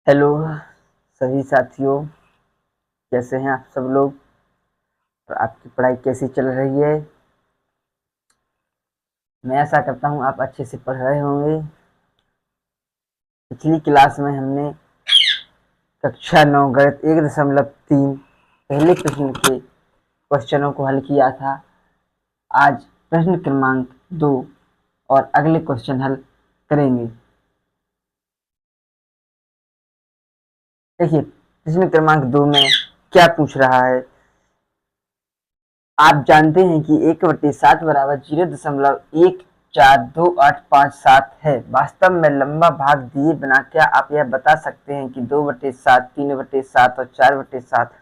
Hello सभी साथियों, कैसे हैं आप सब लोग और आपकी पढ़ाई कैसी चल रही है। मैं आशा करता हूँ आप अच्छे से पढ़ रहे होंगे। पिछली क्लास में हमने कक्षा 9 गणित 1.3 पहले प्रश्न के क्वेश्चनों को हल किया था। आज प्रश्न क्रमांक 2 और अगले क्वेश्चन हल करेंगे। देखिए प्रश्न क्रमांक 2 में क्या पूछ रहा है। आप जानते हैं कि 1/7 बराबर 0.14287 है। वास्तव में लंबा भाग दिए बिना क्या आप यह बता सकते हैं कि 2/7, 3/7 और 4/7,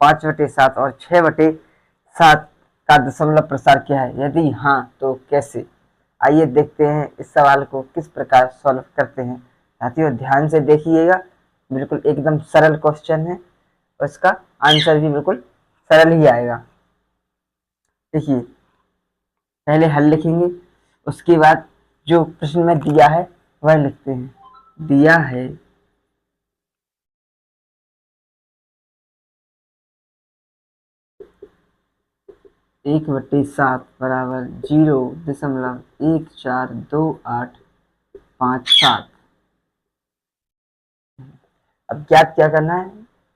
5/7 और 6/7 का दशमलव प्रसार क्या है? यदि हाँ तो कैसे? आइए देखते हैं इस सवाल को किस प्रकार सॉल्व करते हैं। साथियों ध्यान से देखिएगा, बिल्कुल एकदम सरल क्वेश्चन है और इसका आंसर भी बिल्कुल सरल ही आएगा। देखिए पहले हल लिखेंगे, उसके बाद जो प्रश्न में दिया है वह लिखते हैं। दिया है 1/7 बराबर 0.142857। अब ज्ञात क्या करना है?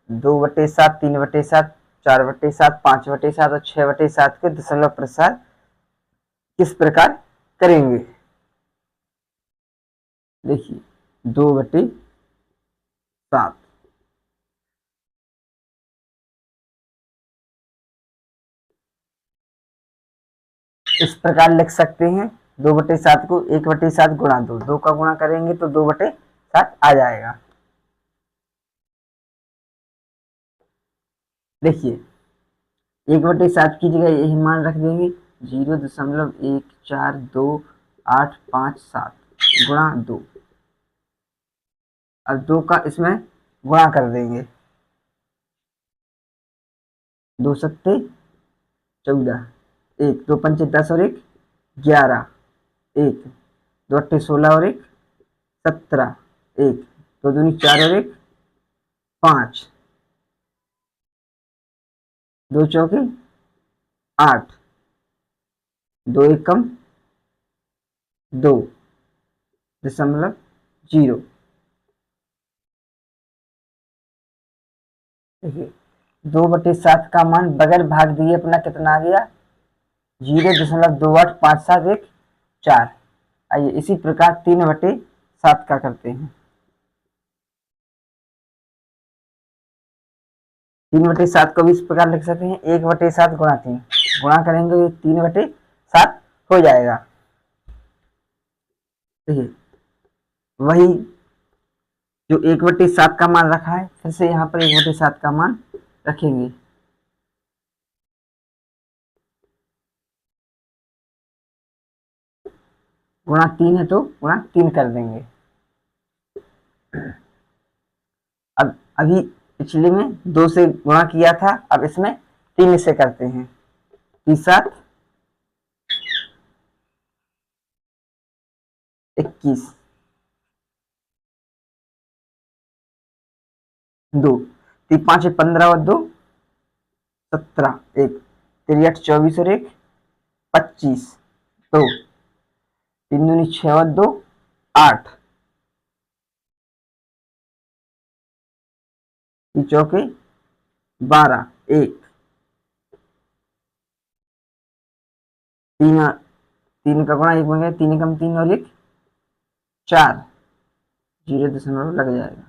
2/7, 3/7, 4/7, 5/7 और 6/7 के दशमलव प्रसार किस प्रकार करेंगे। देखिए 2/7 इस प्रकार लिख सकते हैं। 2/7 को 1/7 गुणा 2 का गुणा करेंगे तो 2/7 आ जाएगा। देखिए 1/7 की जगह यही मान रख देंगे 0.14287 गुणा 2। अब 2 का इसमें गुणा कर देंगे। 2 सत्ते 14, 1 2 पंचे 10 और 1 11, 1 2 अट्ठे 16 और 1 17, 1 2 दूनी 4 और 1 5, 2 चौके 8, 2 एकम 2.0। देखिए 2/7 का मान बगैर भाग दिए अपना कितना आ गया? 0.285714। आइए इसी प्रकार 3/7 का करते हैं। 3/7 को भी इस प्रकार लिख सकते हैं 1/7 गुणा 3 गुणा करेंगे तो 3/7 हो जाएगा। देखिए वही जो 1/7 का मान रखा है फिर से यहाँ पर 1/7 का मान रखेंगे। गुणा 3 है तो गुणा 3 कर देंगे। अब अभी पिछले में 2 से गुणा किया था, अब इसमें 3 से करते हैं। 3×7 21, 2 3×5 15 और 2 17, 1 3×8 24 और 1 25, 2 3 दूनी 6 और 2 8, चौके 12, 1 3 का गुणा 1 बन गया, 3 एकम 3 और 1 4, 0 लग जाएगा।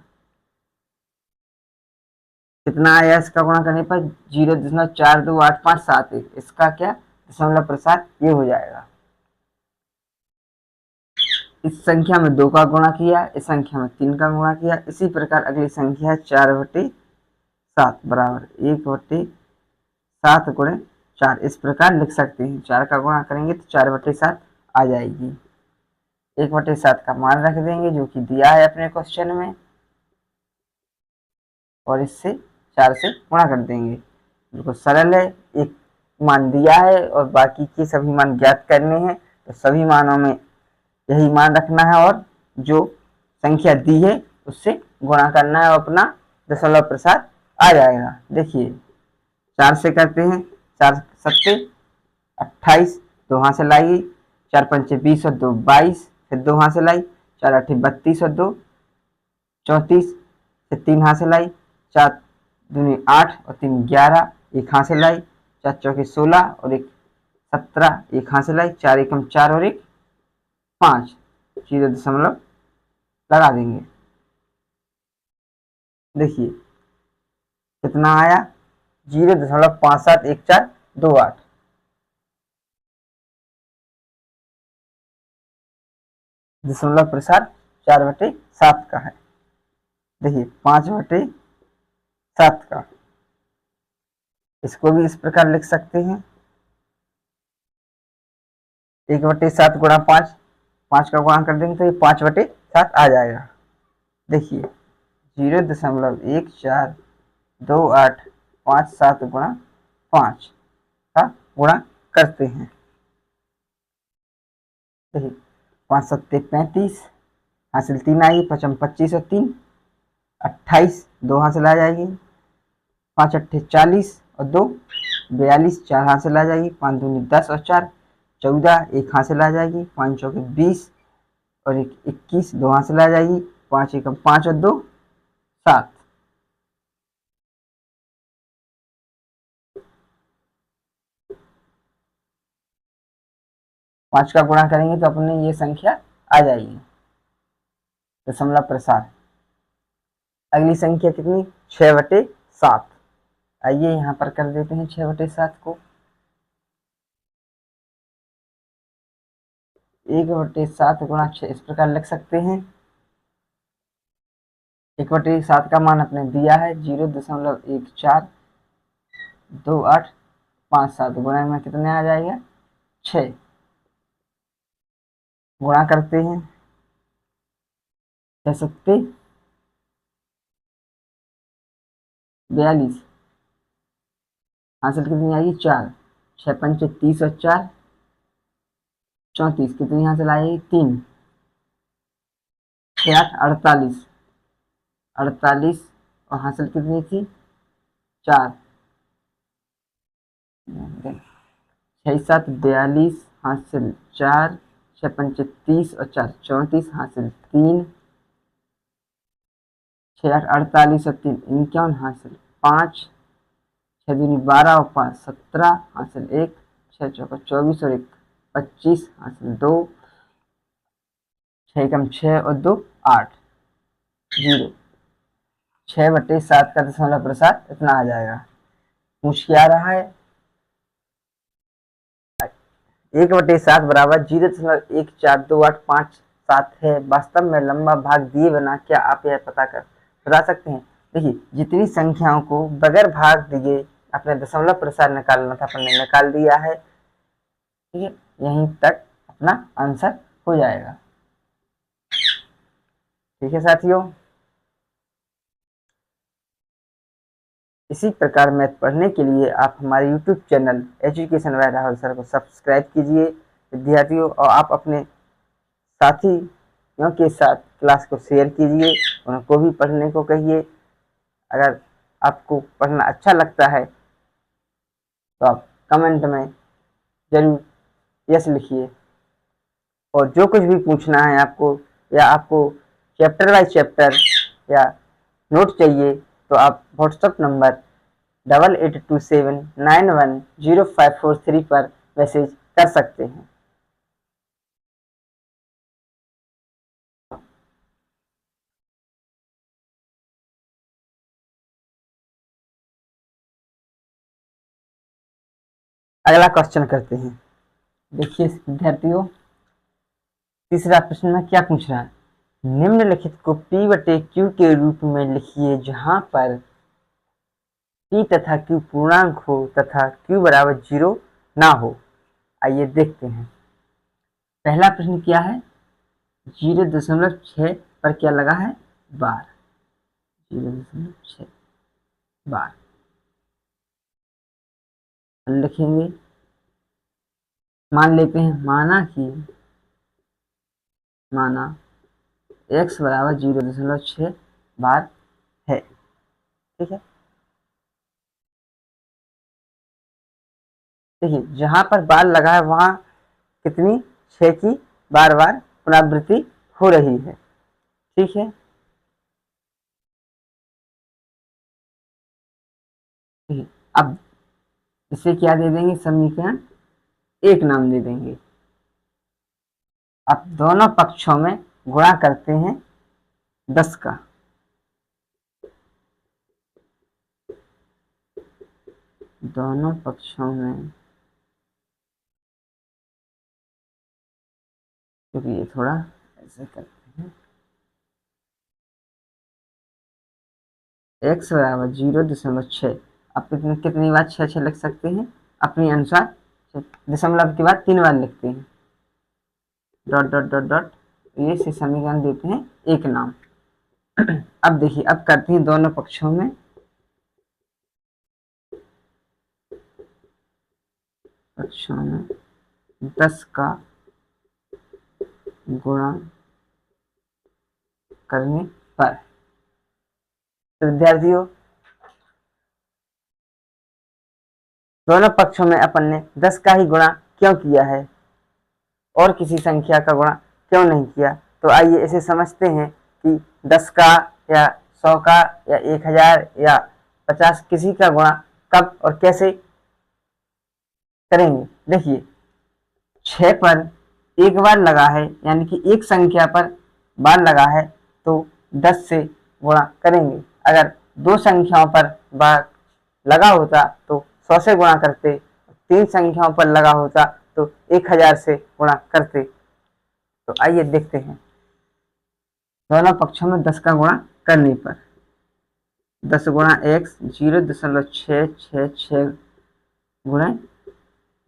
कितना आया इसका गुणा करने पर? 0.428571। इसका क्या दशमलव प्रसार ये हो जाएगा। इस संख्या में 2 का गुणा किया, इस संख्या में 3 का गुणा किया। इसी प्रकार अगली संख्या 4/7 बराबर 1/7 गुणे 4 इस प्रकार लिख सकते हैं। 4 का गुणा करेंगे तो 4/7 आ जाएगी। 1/7 का मान रख देंगे जो कि दिया है अपने क्वेश्चन में और इससे 4 से गुणा कर देंगे। बिल्कुल सरल है। एक मान दिया है और बाकी के सभी मान ज्ञात करने हैं, तो सभी मानों में यही मान रखना है और जो संख्या दी है उससे गुणा करना है और अपना दशमलव प्रसाद आ जाएगा। देखिए 4 से करते हैं, 4 सत्ते 28, 2 हाथ से लाई, 4 पंचे 20 और 2 22, फिर 2 हाथ से लाई, 4 आठे 32 और 2 34, फिर 3 हाथ से लाई, 4 दूनी 8 और 3 11, एक हाथ से लाई, 4 चौके 16 और एक 17, एक हाथ से लाई, 4 एकम 4 और एक 5, 0 लगा देंगे। देखिए कितना आया, 0.571428। दशमलव प्रसाद 4/7 का है। देखिए 5/7 का, इसको भी इस प्रकार लिख सकते हैं, 1/7 गुणा 5, 5 का गुणा कर देंगे तो ये 5/7 आ जाएगा। देखिए 0.142857 गुणा 5 का गुणा करते हैं। देखिए 5 सत्ते 35, हासिल 3 आई, 5 25 और 3 28, 2 हासिल आ जाएगी, 5 अट्ठे 40 और 2 42, 4 हासिल आ जाएगी, 5 दूनी 10 और 4 14, एक हासिल आ जाएगी, 5 चौके 20 और एक 21, 2 हासिल आ जाएगी, 5 एकम 5 और 2 7। पांच का गुणा करेंगे तो अपने ये संख्या आ जाएगी, दशमलव प्रसाद। अगली संख्या कितनी, 6/7। आइए यहाँ पर कर देते हैं 6/7 को। 1/7 गुणा 6 इस प्रकार लिख सकते हैं। 1/7 का मान अपने दिया है 0.142857, गुणा में कितने आ जाएगा 6। गुणा करते हैं, 6 सत्ते 42, हासिल कितनी आएगी 4, 6 पंचे 30 और 4 34, कितनी हासिल आएगी 3, 6 8 48, 48 और हासिल कितनी थी 4, 6 7 42, हासिल 4, 6 पंचे 30 और 4 34, हासिल 3, 6 8 48 और 3 51, हासिल 5, 6 दूनी 12 और 5 17, हासिल 1, 6 चौका 24 और 1 25, हासिल 2, 6 एकम 6 और 2 8, 0। 6/7 का दशमलव प्रसाद इतना आ जाएगा। पूछ क्या रहा है, 1/7 बराबर 0.142857 है, वास्तव में लंबा भाग दिए बिना क्या आप यह बता सकते हैं। देखिए जितनी संख्याओं को बगैर भाग दिए अपने दशमलव प्रसाद निकालना था अपने निकाल दिया है, ठीक है, यहीं तक अपना आंसर हो जाएगा। ठीक है साथियों, इसी प्रकार मैथ पढ़ने के लिए आप हमारे YouTube channel education by Rahul sir को सब्सक्राइब कीजिए विद्यार्थियों, और आप अपने साथियों के साथ क्लास को शेयर कीजिए, उनको भी पढ़ने को कहिए। अगर आपको पढ़ना अच्छा लगता है तो आप कमेंट में जरूर यस लिखिए, और जो कुछ भी पूछना है आपको, या आपको चैप्टर बाय चैप्टर या नोट चाहिए, तो आप व्हाट्सएप नंबर 8827910543 पर मैसेज कर सकते हैं। अगला क्वेश्चन करते हैं। देखिए विद्यार्थियों, तीसरा प्रश्न में क्या पूछ रहा है, निम्नलिखित को P/Q के रूप में लिखिए जहां पर P तथा Q पूर्णांक हो तथा Q बराबर 0 ना हो। आइए देखते हैं। पहला प्रश्न क्या है, 0.6 पर क्या लगा है बार, 0.6 बार लिखेंगे। मान लेते हैं, माना x बराबर 0.6 बार है। ठीक है, देखिए जहां पर बार लगा है वहां कितनी 6 की बार बार पुनरावृत्ति हो रही है। ठीक है, अब इसे क्या दे देंगे, समीकरण एक नाम दे देंगे। अब दोनों पक्षों में गुणा करते हैं 10 का। दोनों पक्षों में, क्योंकि ये थोड़ा ऐसे करते हैं, x बराबर 0.6। आप कितनी बार 6 लिख सकते हैं अपने अनुसार, दशमलव के बाद 3 बार लिखते हैं, डॉट डॉट डॉट डॉट, ये से समीकरण देते हैं एक नाम। अब देखिए, अब करते हैं दोनों पक्षों में पक्षों में 10 का गुणा करने पर। तो विद्यार्थियों, दोनों पक्षों में अपन ने 10 का ही गुणा क्यों किया है और किसी संख्या का गुणा क्यों नहीं किया, तो आइए इसे समझते हैं कि 10 का या 100 का या 1000 या 50 किसी का गुणा कब और कैसे करेंगे। देखिए, 6 पर एक बार लगा है, यानी कि एक संख्या पर बार लगा है, तो 10 से गुणा करेंगे। अगर दो संख्याओं पर बार लगा होता तो 100 से गुणा करते, तीन संख्याओं पर लगा होता तो 1000 से गुणा करते। तो आइए देखते हैं, दोनों पक्षों में 10 का गुणा करने पर 10 गुणा x 0.666 गुणा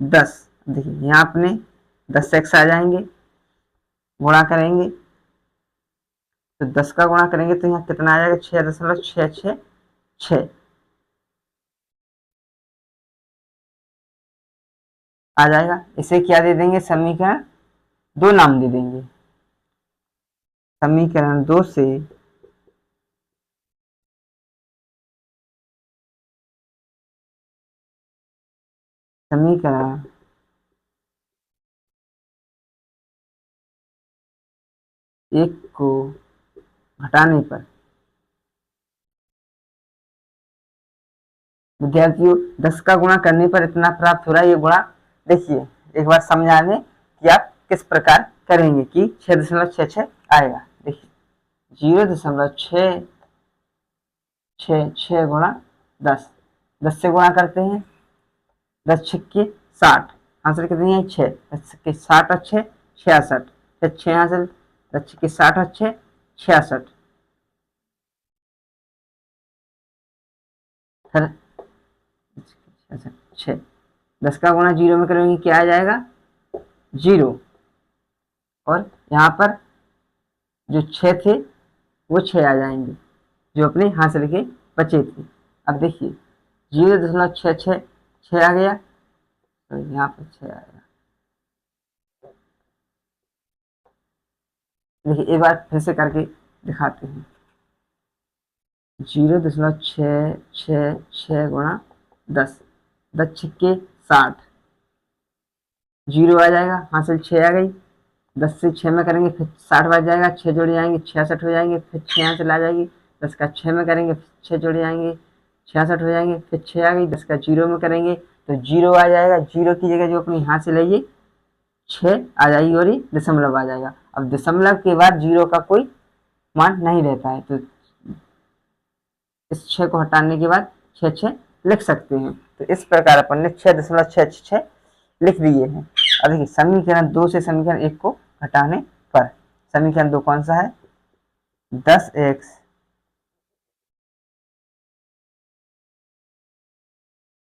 10। देखिए यहाँ अपने 10 x आ जाएंगे, गुणा करेंगे तो 10 का गुणा करेंगे तो यहाँ कितना आ जाएगा, 6.666 आ जाएगा। इसे क्या दे देंगे, समीकरण दो नाम दे देंगे। समीकरण 2 से समीकरण एक को घटाने पर, विद्यार्थियों 10 का गुणा करने पर इतना प्राप्त हो रहा है। ये गुणा देखिए एक बार समझा दें कि आप किस प्रकार करेंगे कि 6.66 आएगा। देखिए 0.666 गुणा 10, 10 से गुणा करते हैं, 10 छक्के 60, आंसर कितनी है 6, 10 छक्के 60 अच्छे 66, फिर 6 आंसर, 10 छक्के 60 अच्छे 66, फिर 6, 10 का गुणा 0 में करेंगे क्या आ जाएगा 0, और यहाँ पर जो 6 थे वो 6 आ जाएंगे जो अपने हासिल के बचे थे। अब देखिए 0.666 आ गया, तो यहाँ पर 6 आएगा। देखिए एक बार फिर से करके दिखाते हैं, 0.666 गुणा 10, 10 छक्के 60, 0 आ जाएगा, हासिल 6 आ गई, 10 से 6 में करेंगे फिर 60 बच जाएगा, 6 जोड़ जाएंगे 66 हो जाएंगे, फिर 6 यहाँ से ला जाएगी, 10 का 6 में करेंगे 6 जोड़ जाएंगे 66 हो जाएंगे, फिर 6 आ गई, 10 का 0 में करेंगे तो 0 आ जाएगा, 0 की जगह जो अपने यहाँ से लाइए 6 आ जाएगी और ये दशमलव आ जाएगा। अब दशमलव के बाद 0 का कोई मान नहीं रहता है, तो इस 6 को हटाने के बाद 6 लिख सकते हैं। तो इस प्रकार अपन ने 6.666 लिख दिए हैं। अब देखिए समीकरण 2 से समीकरण 1 को घटाने पर, समीकरण 2 कौन सा है, 10x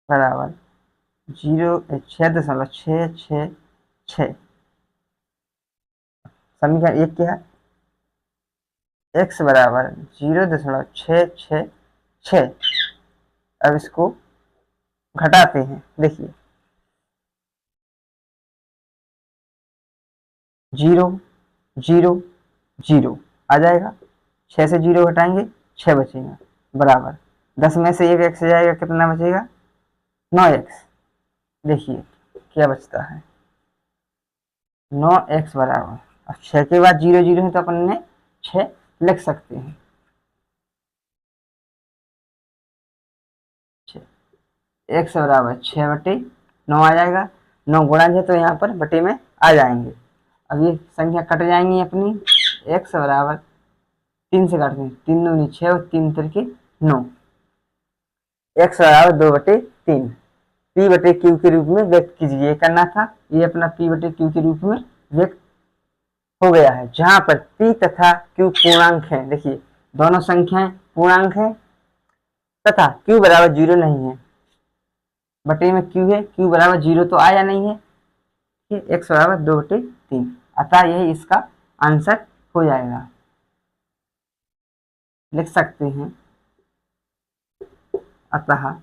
बराबर 6.666। समीकरण 1 क्या है, x बराबर 0.666। अब इसको घटाते हैं, देखिए 0 0 0, आ जाएगा, 6 से 0 घटाएंगे 6 बचेगा, बराबर 10 में से 1 एक्स जाएगा, कितना बचेगा 9x। देखिए क्या बचता है 9x बराबर, अब 6 के बाद 0 0 है तो अपन ने 6 लिख सकते हैं। x बराबर 6/9 आ जाएगा, 9 गुणा है तो यहाँ पर बटे में आ जाएंगे। अब ये संख्या कट जाएंगी अपनी, x बराबर 3 से काटते हैं, 3 दूनी 6 और 3 तिरके 9, x बराबर 2/3 p/q के रूप में व्यक्त कीजिए। ये करना था, ये अपना p/q के रूप में व्यक्त हो गया है, जहां पर p तथा q पूर्णांक है। देखिए दोनों संख्याएं पूर्णांक है तथा q बराबर 0 नहीं है, बटे में q है, q बराबर 0 तो आया नहीं है, x बराबर 2/3, अतः यही इसका आंसर हो जाएगा। लिख सकते हैं अतः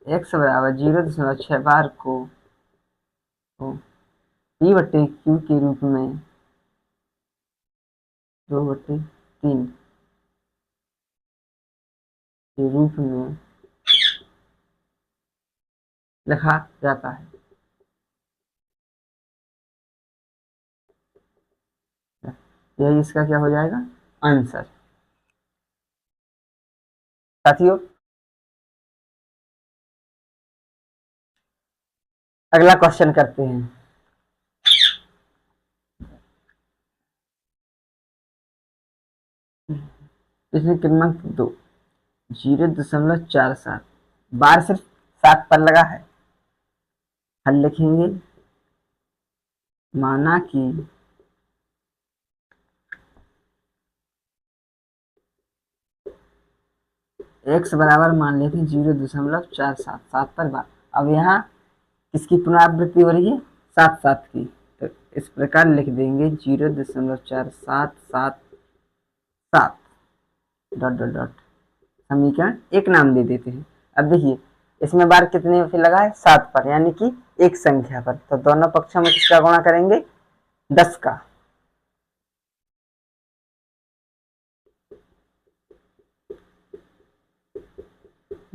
x बराबर 0.6 बार को p/q के रूप में 2/3 के रूप में लिखा जाता है। यही इसका क्या हो जाएगा आंसर। साथियों अगला क्वेश्चन करते हैं। इसमें क्रमांक 2 0.47 बार सिर्फ 7 पर लगा है। हल लिखेंगे, माना कि x बराबर मान लेते हैं 0.47 7 पर बार। अब यहाँ किसकी पुनरावृत्ति हो रही है 7 7 की, तो इस प्रकार लिख देंगे 0.4777 डॉट डॉट डॉट, समीकरण एक नाम दे देते हैं। अब देखिए इसमें बार कितने पे लगा है 7 पर, यानी कि एक संख्या पर, तो दोनों पक्षों में किसका गुणा करेंगे 10 का।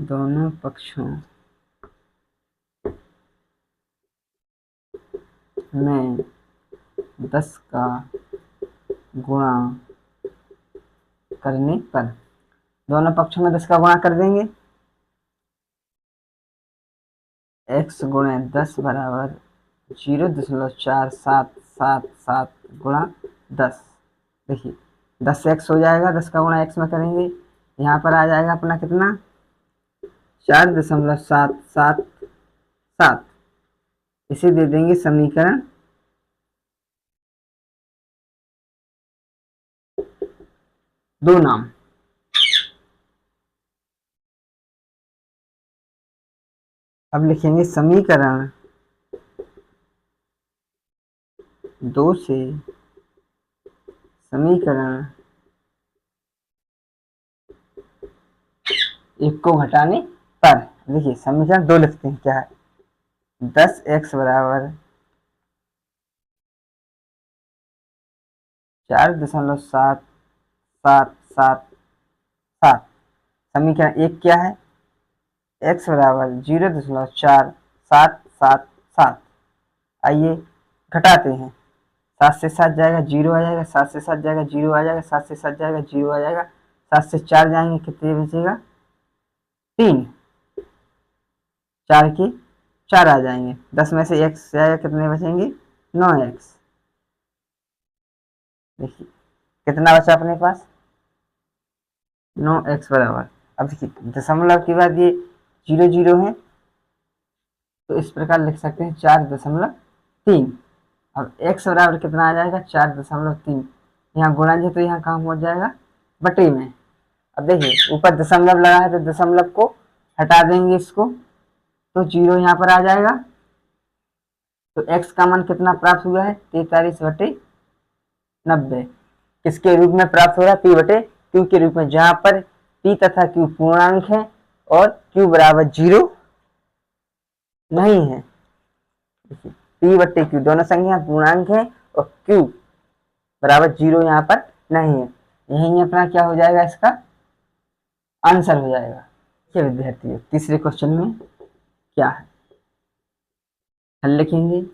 दोनों पक्षों में 10 का गुणा करने पर, दोनों पक्षों में 10 का गुणा कर देंगे, x गुणे 10 बराबर 0.4777 गुणा 10। देखिए 10x हो जाएगा, 10 का गुणा x में करेंगे, यहाँ पर आ जाएगा अपना कितना 4.777, इसे दे देंगे समीकरण 2 नाम। अब लिखेंगे समीकरण 2 से समीकरण 1 को घटाने पर, देखिए समीकरण 2 लिखते हैं, क्या है 10x बराबर 4.777, समीकरण 1 क्या है x बराबर 0.4777। आइए घटाते हैं, 7 से 7 जाएगा 0 आ जाएगा, 7 से 7 जाएगा 0 आ जाएगा, 7 से 7 जाएगा 0 आ जाएगा, 7 से 4 जाएंगे कितने बचेगा 3, 4 के 4 आ जाएंगे, 10 में से x जाएगा कितने बचेंगे 9x। देखिए कितना बचा अपने पास 9x बराबर। अब देखिए दशमलव के बाद ये 0 0 है, तो इस प्रकार लिख सकते हैं 4.3। अब x बराबर कितना आ जाएगा 4.3, यहाँ गुणा है तो यहाँ काम हो जाएगा बटे में। अब देखिए ऊपर दशमलव लगा है तो दशमलव को हटा देंगे इसको, तो 0 यहाँ पर आ जाएगा, तो x का मान कितना प्राप्त हुआ है 43/90। किसके रूप में प्राप्त हो रहा है p/q के रूप में, जहां पर p तथा q पूर्णांक है और q बराबर 0 नहीं है। p/q दोनों संख्या पूर्णांक है और q बराबर 0 यहाँ पर नहीं है। यही अपना क्या हो जाएगा, इसका आंसर हो जाएगा। क्या विद्यार्थियों, तीसरे क्वेश्चन में क्या है, हल लिखेंगे।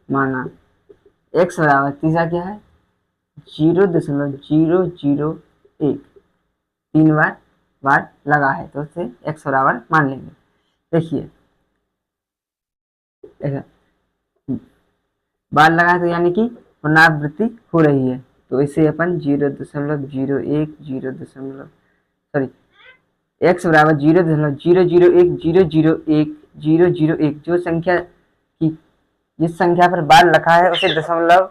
माना x बराबर, तीसरा क्या है 0.001, 3 बार लगा है तो उसे x बराबर मान लेंगे। देखिए बार लगा है तो यानी कि पुनरावृत्ति हो रही है, तो इसे अपन 0.01 सॉरी x बराबर 0.001 जो संख्या की जिस संख्या पर बार लिखा है उसे दशमलव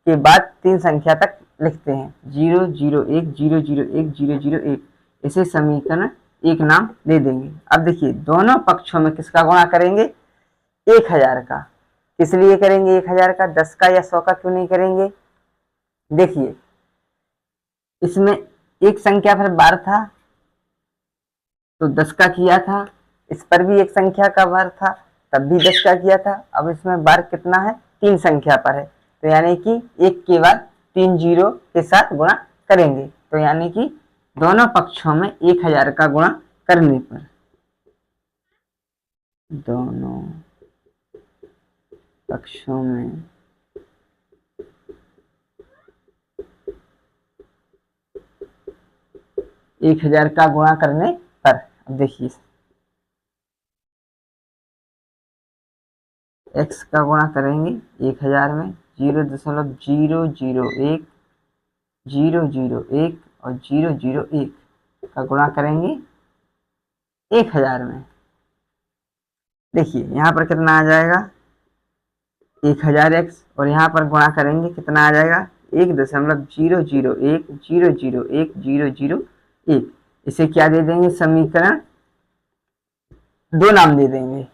के बाद 3 संख्या तक लिखते हैं। 001 इसे समीकरण 1 नाम दे देंगे। अब देखिए दोनों पक्षों में किसका गुणा करेंगे, 1000 का। किस लिए करेंगे 1000 का, 10 का या 100 का क्यों नहीं करेंगे। देखिए इसमें एक संख्या पर बार था तो 10 का किया था, इस पर भी एक संख्या का बार था तब भी 10 का किया था। अब इसमें बार कितना है, 3 संख्या पर है, तो यानी कि एक के बाद 3 जीरो के साथ गुणा करेंगे। तो यानी कि दोनों पक्षों में 1000 का गुणा करने पर, दोनों पक्षों में 1000 का गुणा करने पर, अब देखिए x का गुणा करेंगे 1000 में 0.001 001 और 001 का गुणा करेंगे 1000 में। देखिए यहाँ पर कितना आ जाएगा 1000x और यहाँ पर गुणा करेंगे कितना आ जाएगा 1.001 इसे क्या दे देंगे, समीकरण 2 नाम दे देंगे।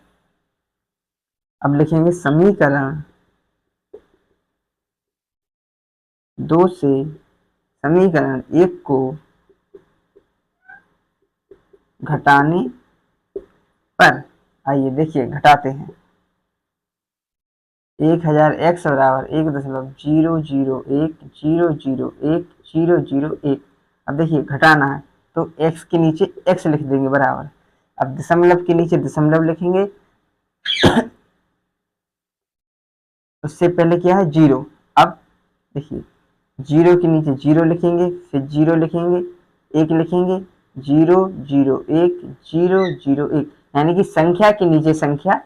अब लिखेंगे समीकरण 2 से समीकरण 1 को घटाने पर, आइए देखिए घटाते हैं। 1000x बराबर 1.001 अब देखिए घटाना है तो x के नीचे x लिख देंगे बराबर। अब दशमलव के नीचे दशमलव लिखेंगे उससे पहले क्या है 0। अब देखिए 0 के नीचे 0 लिखेंगे, फिर 0 लिखेंगे, 1 लिखेंगे, 0.001 यानी कि संख्या के नीचे संख्या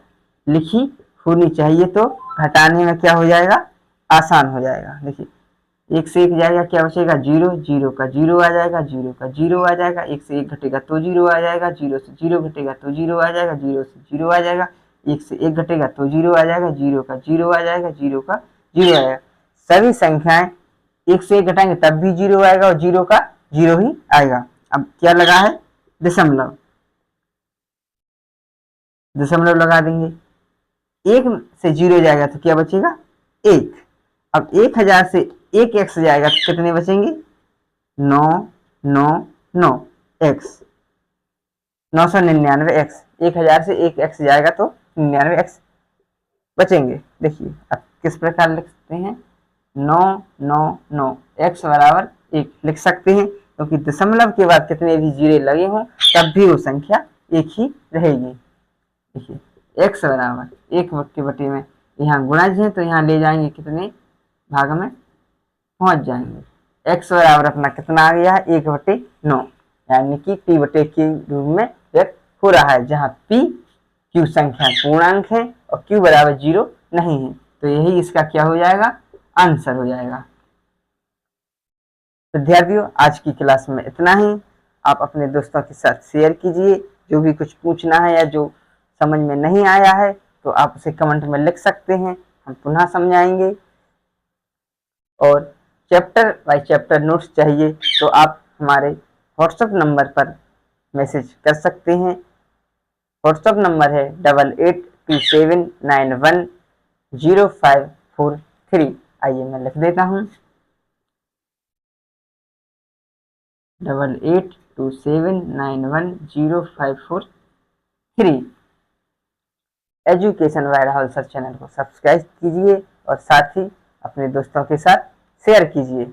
लिखी होनी चाहिए, तो घटाने में क्या हो जाएगा, आसान हो जाएगा। देखिए 1 से 1 जाएगा, क्या बचेगा 0, 0 का 0 आ जाएगा, 0 का 0 आ जाएगा, 1 से 1 घटेगा तो 0 आ जाएगा, 0 से 0 घटेगा तो 0 आ जाएगा, 0 से 0 आ जाएगा, 1 से 1 घटेगा तो 0 आ जाएगा, 0 का 0 आ जाएगा, 0 का 0 आ जाएगा। सभी संख्याएं 1 से 1 घटाएंगे तब भी 0 आएगा और 0 का 0 ही आएगा। अब क्या लगा है, दशमलव, दशमलव लगा देंगे, 1 से 0 जाएगा तो क्या बचेगा 1। अब 1000 से 1 x जाएगा तो कितने बचेंगे 999 x 999 x। 1000 से 1 x जाएगा तो 99 x बचेंगे। देखिए अब किस प्रकार लिख सकते हैं, 999 x बराबर 1 लिख सकते हैं, क्योंकि दशमलव के बाद कितने भी जीरो लगे हों तब भी वो संख्या एक ही रहेगी। देखिए x बराबर 1 के बटे में यहाँ गुणज है तो यहाँ ले जाएंगे कितने भाग में पहुंच जाएंगे। x बराबर अपना कितना आ गया है 1/9 यानी कि p बटे के रूप में व्यक्त हो रहा है, जहाँ p q संख्या पूर्णांक है और q बराबर 0 नहीं है, तो यही इसका क्या हो जाएगा, आंसर हो जाएगा। विद्यार्थियों आज की क्लास में इतना ही। आप अपने दोस्तों के साथ शेयर कीजिए। जो भी कुछ पूछना है या जो समझ में नहीं आया है तो आप उसे कमेंट में लिख सकते हैं, हम पुनः समझाएंगे। और चैप्टर बाय चैप्टर नोट्स चाहिए तो आप हमारे व्हाट्सएप नंबर पर मैसेज कर सकते हैं। व्हाट्सएप नंबर है 8827910543। आइए मैं लिख देता हूँ 8827910543। Education by Rahul sir channel को सब्सक्राइब कीजिए और साथ ही अपने दोस्तों के साथ शेयर कीजिए।